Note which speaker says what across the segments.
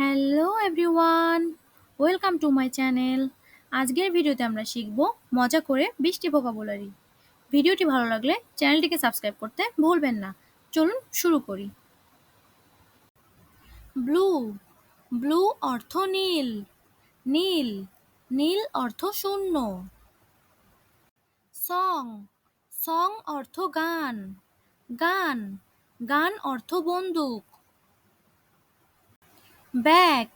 Speaker 1: Hello everyone, welcome to my channel. আজকের ভিডিওতে আমরা শিখব মজা করে 20টি ভোকাবুলারি। ভিডিওটি ভালো লাগলে চ্যানেলটিকে সাবস্ক্রাইব করতে ভুলবেন না। চলুন শুরু করি। ব্লু, ব্লু অর্থ নীল, নীল, নীল অর্থ শূন্য। সং, সং অর্থ গান, গান, গান অর্থ বন্দুক। ব্যাক,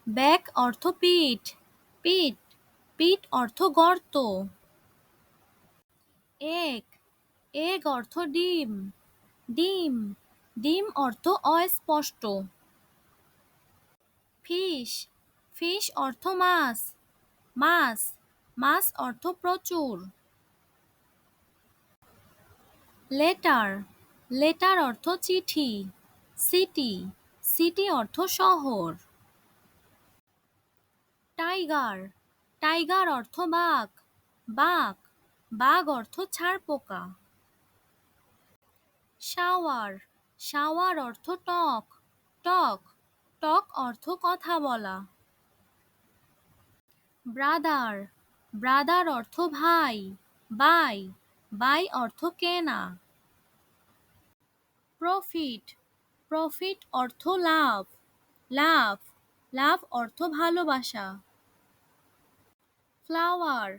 Speaker 1: ব্যাক অর্থ পিঠ, পিঠ, পিঠ অর্থ গর্ত। এগ, এগ অর্থ ডিম, ডিম, ডিম অর্থ অস্পষ্ট। ফিশ, ফিশ অর্থ মাছ, মাছ, মাছ অর্থ প্রচুর। লেটার, লেটার অর্থ চিঠি, সিটি, সিটি অর্থ শহর। টাইগার, টাইগার অর্থ বাঘ, বাঘ, বাঘ অর্থ ছারপোকা। শাওয়ার, শাওয়ার অর্থ টক, টক, টক অর্থ কথা বলা। ব্রাদার, ব্রাদার অর্থ ভাই, বাই, বাই অর্থ কেনা। প্রফিট, প্রফিট অর্থ লাভ, লাভ, লাভ অর্থ ভালোবাসা। ফ্লাওয়ার,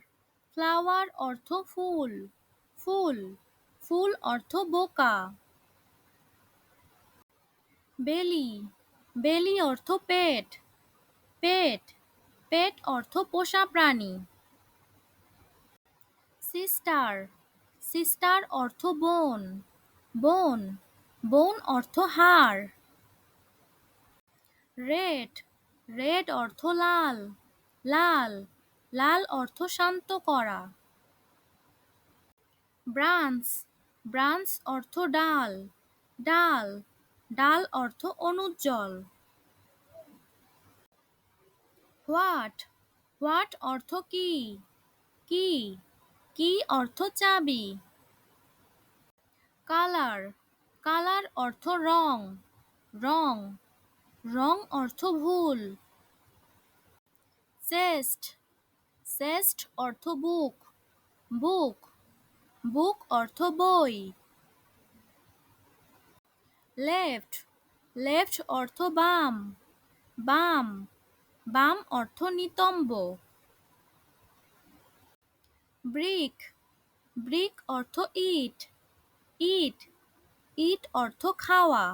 Speaker 1: ফ্লাওয়ার অর্থ ফুল, ফুল, ফুল অর্থ বোকা। বেলি, বেলি অর্থ পেট, পেট, পেট অর্থ পোষা প্রাণী। সিস্টার, সিস্টার অর্থ বোন, বোন, বোন অর্থ হাড়। রেড, রেড অর্থ লাল, লাল, লাল অর্থ শান্ত করা। ব্রাঞ্চ, ব্রাঞ্চ অর্থ ডাল, ডাল, ডাল অর্থ অনুজ্জ্বল। হোয়াট, হোয়াট অর্থ কি, কি, কি অর্থ চাবি। কালার, কালার অর্থ রং, রং, রং অর্থ ভুল। চেস্ট, চেস্ট অর্থ বুক, বুক, বুক অর্থ বই। লেফট, লেফট অর্থ বাম, বাম, বাম অর্থ নিতম্ব। ব্রিক, ব্রিক অর্থ ইট, ইট, ইট অর্থ খাওয়া।